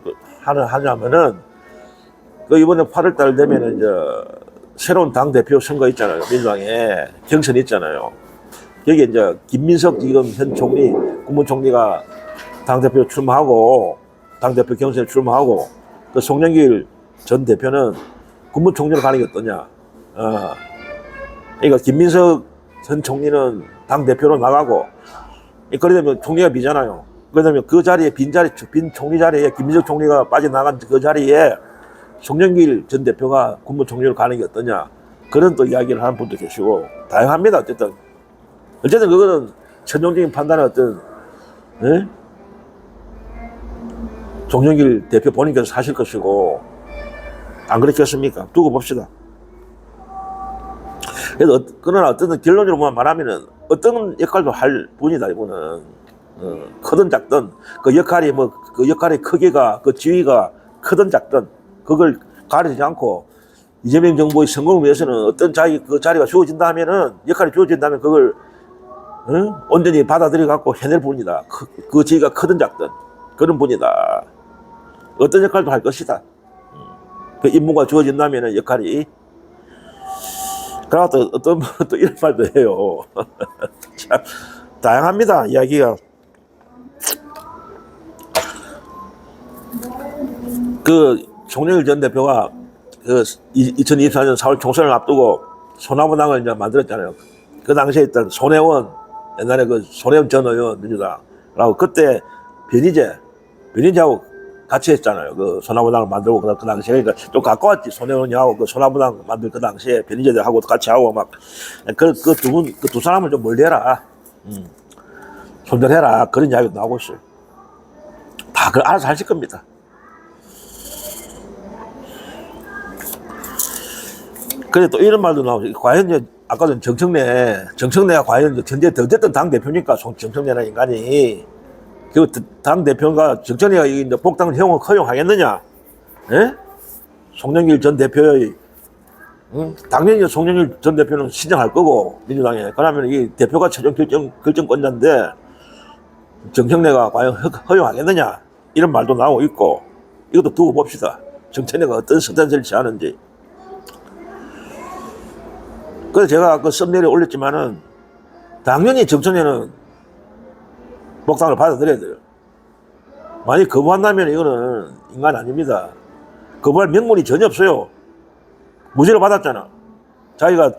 그 이번에 8월달 되면은 이제 새로운 당대표 선거 있잖아요. 민주당에 경선이 있잖아요. 여기 이제 김민석 지금 현 총리, 국무총리가 당대표 출마하고, 당대표 경선에 출마하고, 그 송영길 전 대표는 국무총리로 가는 게 어떠냐. 그러니까 김민석 전 총리는 당대표로 나가고, 그러려면 총리가 비잖아요. 그러면 그 자리에 빈 총리 자리에 김민석 총리가 빠져나간 그 자리에 송영길 전 대표가 국무총리로 가는 게 어떠냐. 그런 또 이야기를 하는 분도 계시고, 다양합니다. 어쨌든 그거는 전형적인 판단은 어떤, 송영길 대표 본인께서 하실 것이고, 안 그렇겠습니까? 두고 봅시다. 그래서 그러나 어떤 결론적으로 말하면은 어떤 역할도 할 분이다, 이거는. 크든 작든 그 역할이 그 역할의 크기가, 그 지위가 크든 작든 그걸 가리지 않고 이재명 정부의 성공을 위해서는 어떤 그 자리가 주어진다 하면은, 역할이 주어진다면 그걸 온전히 받아들여 갖고 해낼 분이다. 그 지위가 크든 작든 그런 분이다. 어떤 역할도 할 것이다. 그 임무가 주어진다면은 역할이. 그러나 또 어떤 분은 또 이런 말도 해요. 참 다양합니다, 이야기가. 그 송영길 전 대표가 그 2024년 4월 총선을 앞두고 소나무당을 이제 만들었잖아요. 그 당시에 있던 손혜원, 옛날에 그 손혜원 전 의원 민주당하고 그때 변희재하고 같이 했잖아요. 그 소나무당을 만들고 그 당시에. 그러니까 좀 가까웠지. 손혜원이하고 그 소나무당 만들 그 당시에 변희재하고 같이 하고 막 그 두 사람을 좀 멀리해라. 손절해라. 그런 이야기도 나오고 있어요. 다 그걸 알아서 하실 겁니다. 근데 또 이런 말도 나오죠. 과연 이제 아까도 정청래가 과연 어쨌든 당대표니까 정청래라는 인간이 그 당대표가 정청래가 이제 복당을 허용하겠느냐? 예? 송영길 전 대표의 당연히 송영길 전 대표는 신청할 거고 민주당에. 그러면 이 대표가 최종 결정권자인데 정청래가 과연 허용하겠느냐? 이런 말도 나오고 있고, 이것도 두고 봅시다. 정청래가 어떤 스탠스를 취하는지. 그래서 제가 그 썸네일에 올렸지만은 당연히 정청래는 복당을 받아들여야 돼요. 만약 거부한다면 이거는 인간 아닙니다. 거부할 명분이 전혀 없어요. 무죄를 받았잖아. 자기가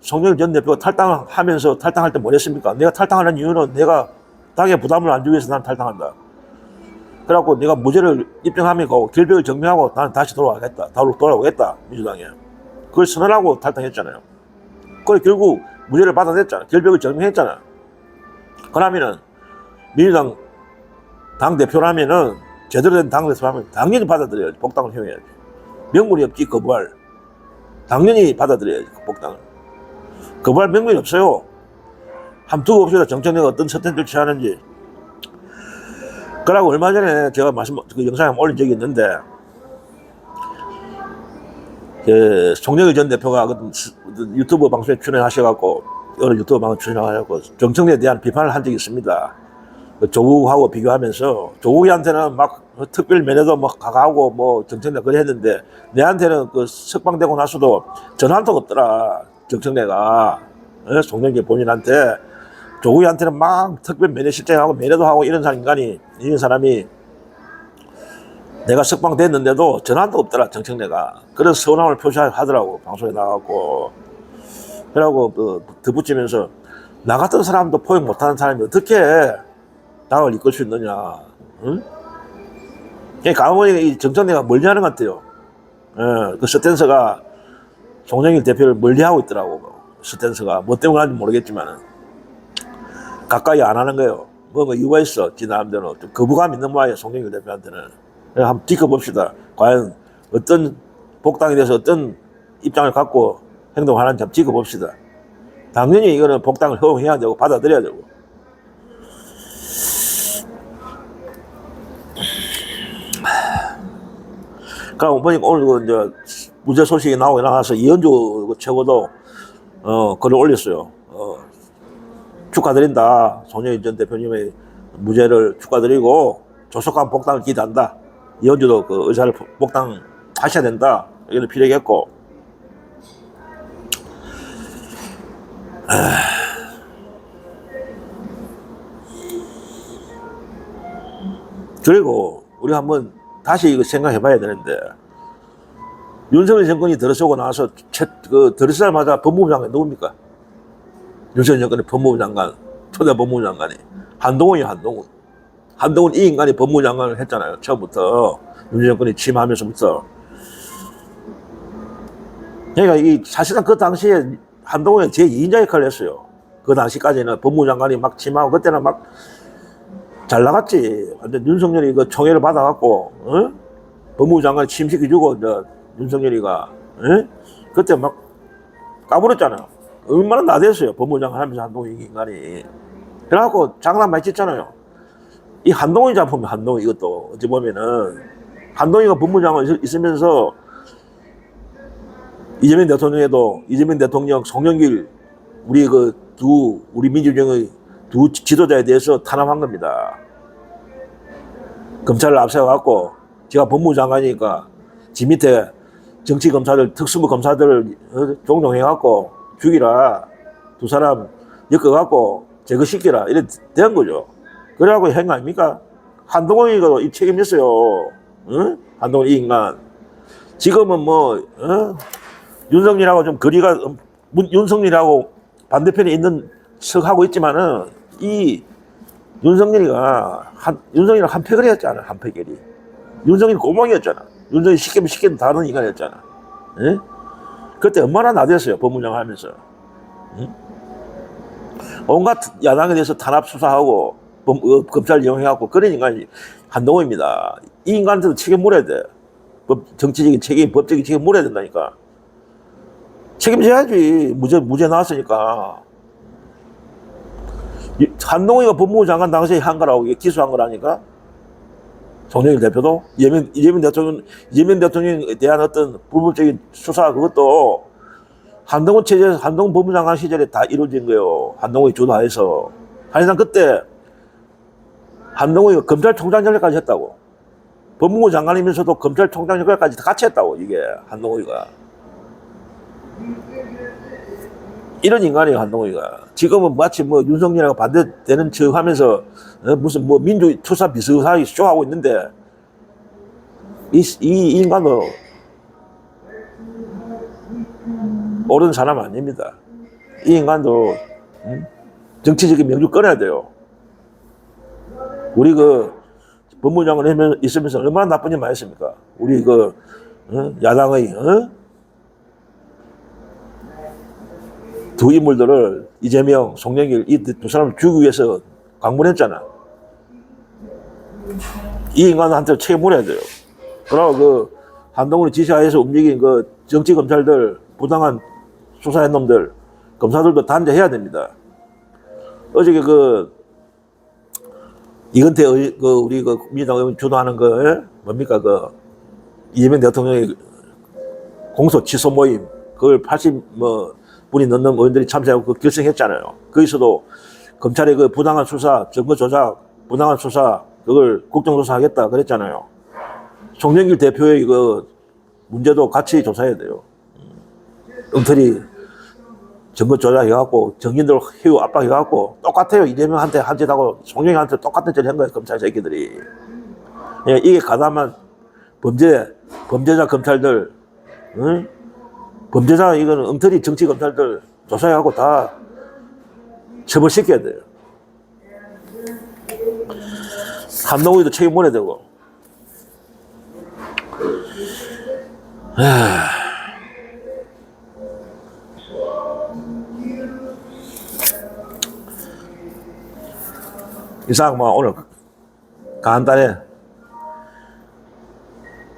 송영길 전 대표가 탈당할 때 뭐 했습니까? 내가 탈당하는 이유는 내가 당에 부담을 안 주기 위해서 난 탈당한다. 그래갖고 내가 무죄를 입증하고 결백을 증명하고 나는 다시 돌아오겠다. 민주당에. 그걸 선언하고 탈당했잖아요. 그래 결국 무죄를 받아냈잖아. 결백을 증명했잖아. 그러면은 민주당 당대표라면은 제대로 된 당대표라면 당연히 받아들여야지. 복당을 허용해야지. 명분이 없지 거부할. 당연히 받아들여야지, 그 복당을. 거부할 명분이 없어요. 한번 두고 봅시다. 정청래가 어떤 선택을 취하는지. 그러고 얼마 전에 제가 그 영상에 올린 적이 있는데, 송영길 전 대표가 어떤 유튜브 방송에 출연하셔갖고, 여러 유튜브 방송 출연하셔갖고, 정청래에 대한 비판을 한 적이 있습니다. 조국하고 비교하면서, 조국이한테는 막 특별 면회도 막 가고, 뭐, 정청래 그래 했는데, 내한테는 그 석방되고 나서도 전화 한 통 없더라. 정청래가. 송영길 본인한테. 조국이한테는 막 특별 면회 실장하고 면회도 하고 이런 사람이 내가 석방됐는데도 전화 한 통 없더라, 정청래가. 그래서 서운함을 표시하더라고, 방송에 나가고. 그러고 덧붙이면서, 나 같은 사람도 포용 못하는 사람이 어떻게 당을 이끌 수 있느냐. 응? 그러니까 이 정청래가 멀리하는 것 같아요. 그 스탠스가 송영길 대표를 멀리하고 있더라고. 스탠스가 뭐 때문에 하는지 모르겠지만 가까이 안 하는 거예요. 뭐 이유가 있어. 지 나름대로 좀 거부감 있는 모양이에요, 송영길 대표한테는. 한번 지켜봅시다. 과연 어떤 복당에 대해서 어떤 입장을 갖고 행동하는지 한번 지켜봅시다. 당연히 이거는 복당을 허용해야 되고 받아들여야 되고. 그럼 보니까 오늘 이제 무죄 소식이 나오고 나서 이현주 최고도 글을 올렸어요. 축하드린다. 송영길 전 대표님의 무죄를 축하드리고 조속한 복당을 기대한다. 이현주도 그 의사를 복당하셔야 된다. 이거는 필요했고. 그리고 우리 한번 다시 이거 생각해 봐야 되는데, 윤석열 정권이 들어서고 나서 들어서자마자 법무부 장관이 누굽니까? 윤석열 정권의 법무부 장관, 초대 법무부 장관이 한동훈이에요, 한동훈. 한동훈 이 인간이 법무부 장관을 했잖아요, 처음부터. 윤석열 정권이 취임하면서부터. 그러니까 사실상 그 당시에 한동훈이 제2인자 역할을 했어요. 그 당시까지는 법무부 장관이 막 취임하고, 그때는 막 잘 나갔지. 완전 윤석열이 그 총애를 받아갖고, 법무부 장관 취임시켜주고, 윤석열이가, 그때 막 까불었잖아. 얼마나 나댔어요, 법무부 장관 하면서 한동훈 인간이. 그래갖고 장난 많이 쳤잖아요. 이 한동훈이 작품이 한동훈 이것도 어찌 보면은 한동훈이가 법무부 장관 있으면서 이재명 대통령, 송영길 우리 민주주의의 두 지도자에 대해서 탄압한 겁니다. 검찰을 앞세워갖고 제가 법무부 장관이니까 지 밑에 정치 검사들, 특수부 검사들을 종종해갖고 죽이라, 두 사람 엮어갖고 제거시키라, 이래 된 거죠. 그래갖고 한 거 아닙니까? 한동훈이가 이 책임졌어요. 응? 한동훈 이 인간. 지금은 윤석열하고 좀 거리가, 윤석열하고 반대편에 있는 척하고 있지만은, 이 윤석열이랑 한패거리 였잖아, 한패거리. 윤석열이 꼬멍이었잖아. 윤석열이 시키면 다른 인간이었잖아. 예? 그때 얼마나 나댔어요, 법무장 하면서. 응? 온갖 야당에 대해서 탄압 수사하고, 검찰 이용해갖고, 그런 인간이 한동훈입니다. 이 인간한테도 책임 물어야 돼. 정치적인 책임, 법적인 책임 물어야 된다니까. 책임져야지. 무죄 나왔으니까. 한동훈이가 법무부 장관 당시에 한 거라고, 기소한 거라니까. 송영길 대표도 이재명 대통령에 대한 어떤 불법적인 수사, 그것도 한동훈 체제에서, 한동훈 법무부 장관 시절에 다 이루어진 거예요. 한동훈이 주도해서. 사실상 그때 한동훈이가 검찰총장 역할까지 했다고. 법무부 장관이면서도 검찰총장 역할까지 같이 했다고, 이게 한동훈이가. 이런 인간이에요, 한동훈이가. 지금은 마치 윤석열하고 반대되는 척 하면서, 무슨 민주투사 비서사이 쇼하고 있는데, 이 인간도 옳은 사람 아닙니다. 이 인간도, 정치적인 명주 꺼내야 돼요. 우리 법무부 장관 있으면서 얼마나 나쁜 일 많이 했습니까? 우리 야당의, 두 인물들을 이재명, 송영길 이 두 사람을 죽이기 위해서 강물했잖아. 이 인간한테 책임 물어야 돼요. 그리고 한동훈이 지시하에서 움직인 정치 검찰들 부당한 수사한 놈들, 검사들도 단죄해야 됩니다. 어저께 이건태 우리 민주당 의원 주도하는 뭡니까 이재명 대통령의 공소 취소 모임, 그걸 80분이 넘는 의원들이 참석하고 결성했잖아요. 거기서도 검찰의 부당한 수사, 증거 조작, 부당한 수사, 그걸 국정조사하겠다 그랬잖아요. 송영길 대표의 문제도 같이 조사해야 돼요. 엉터리 증거 조작해갖고 정인들 해고 압박해갖고 똑같아요. 이재명한테 한 짓하고 송영길한테 똑같은 짓을 한 거예요. 검찰 새끼들이. 이게 가담한 범죄자 검찰들, 응? 범죄자 이거는 엉터리 정치 검찰들 조사해갖고 다 처벌시켜야 돼요. 한동훈이도 책임 물어야 되고. 이상 오늘 간단히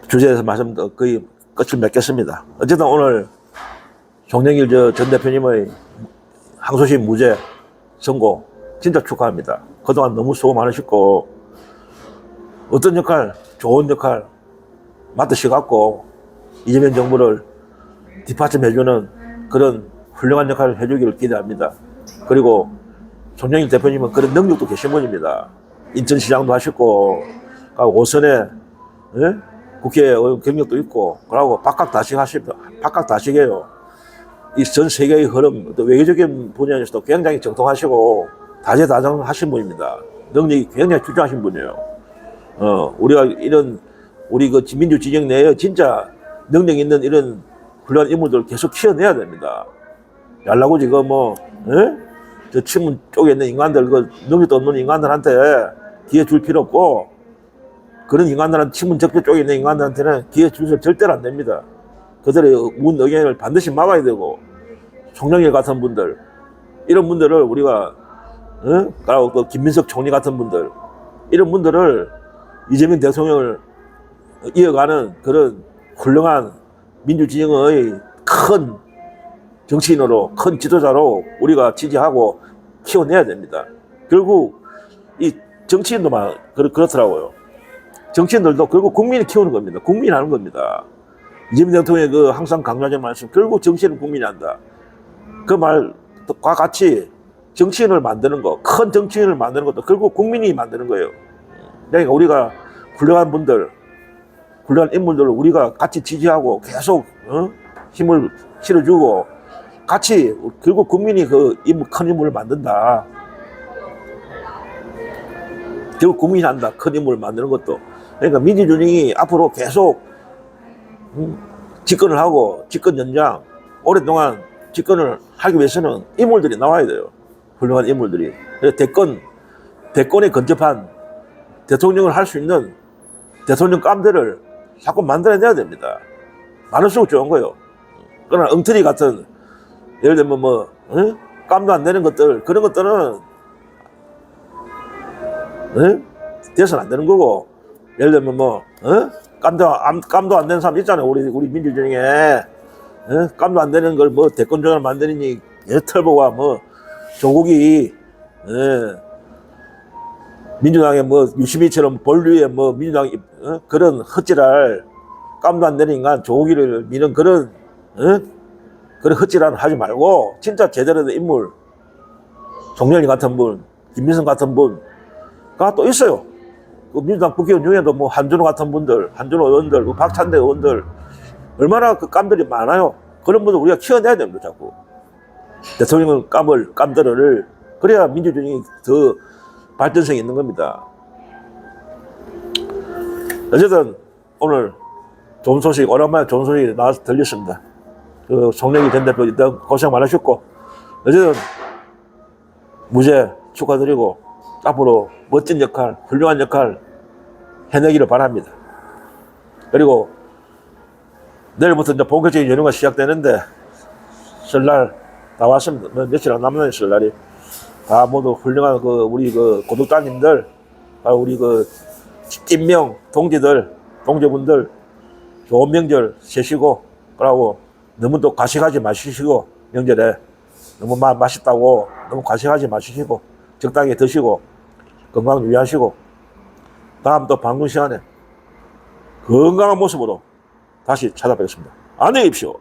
주제에서 말씀 거의 끝을 맺겠습니다. 어쨌든 오늘 송영길 전 대표님의 항소심 무죄 선고 진짜 축하합니다. 그동안 너무 수고 많으셨고 어떤 역할, 좋은 역할 맡으셔갖고 이재명 정부를 뒷받침해주는 그런 훌륭한 역할을 해주기를 기대합니다. 그리고 송영길 대표님은 그런 능력도 계신 분입니다. 인천시장도 하셨고, 오선에 국회의원 경력도 있고, 그러고 박학다식이에요. 이 전 세계의 흐름, 또 외교적인 분야에서도 굉장히 정통하시고 다재다능하신 분입니다. 능력이 굉장히 출중하신 분이에요. 우리가 우리 민주 진영 내에 진짜 능력 있는 이런 훌륭한 인물들 계속 키워내야 됩니다. yar라고 지금 저 친문 쪽에 있는 인간들, 능력도 없는 인간들한테 기회 줄 필요 없고, 그런 인간들한테, 친문 적폐 쪽에 있는 인간들한테는 기회 주셔서 절대로 안 됩니다. 그들의 문 의견을 반드시 막아야 되고, 송영길 같은 분들, 이런 분들을 우리가, 그리고 또 김민석 총리 같은 분들, 이런 분들을 이재명 대통령을 이어가는 그런 훌륭한 민주진영의 큰 정치인으로, 큰 지도자로 우리가 지지하고 키워내야 됩니다. 결국 이 정치인도 그렇더라고요. 정치인들도 결국 국민이 키우는 겁니다. 국민이 하는 겁니다. 이재명 대통령의 항상 강조하는 말씀, 결국 정치인은 국민이 한다. 그 말과 같이 정치인을 만드는 거, 큰 정치인을 만드는 것도 결국 국민이 만드는 거예요. 그러니까 우리가 훌륭한 분들, 훌륭한 인물들을 우리가 같이 지지하고 계속 힘을 실어주고 같이 결국 국민이 큰 인물을 만든다. 결국 국민이 한다. 큰 인물을 만드는 것도. 그러니까 민주주의이 앞으로 계속 집권을 하고 집권 연장 오랫동안 집권을 하기 위해서는 인물들이 나와야 돼요. 훌륭한 인물들이. 대권에 근접한 대통령을 할 수 있는 대통령 깜들을 자꾸 만들어내야 됩니다. 많을수록 좋은 거예요. 그러나 엉터리 같은, 예를 들면 깜도 안 되는 것들, 그런 것들은 돼서는 안 되는 거고, 예를 들면 깜도 안 되는 사람 있잖아요. 우리 민주주의에 깜도 안 되는 걸 대권 조작을 만드니 털보와 조국이 민주당의 유시민처럼 본류에 민주당 그런 헛질할 깜도 안 되는 인간 조국이를 미는 그런 헛질을 하지 말고 진짜 제대로 된 인물, 송영길 같은 분, 김민석 같은 분가 또 있어요. 민주당 국회의원 중에도 한준호 같은 분들, 한준호 의원들, 박찬대 의원들 얼마나 깜들이 많아요. 그런 분들 우리가 키워내야 됩니다. 자꾸 대통령은 깜들을 그래야 민주주의 더 발전성이 있는 겁니다. 어쨌든 오늘 좋은 소식, 오랜만에 좋은 소식이 나와서 들렸습니다. 송영길 전 대표 일단 고생 많으셨고, 어쨌든 무죄 축하드리고 앞으로 멋진 역할, 훌륭한 역할 해내기를 바랍니다. 그리고 내일부터 이제 본격적인 연휴가 시작되는데 설날 다 왔습니다. 며칠 안 남는 설날이 다 모두 훌륭한 우리 고독자님들, 우리 찐명 동지분들 좋은 명절 세시고, 그러고 너무 또 과식하지 마시고, 명절에 너무 맛있다고 너무 과식하지 마시고 적당히 드시고 건강 유의하시고 다음 또 방송 시간에 건강한 모습으로 다시 찾아뵙겠습니다. 안녕히 계십시오.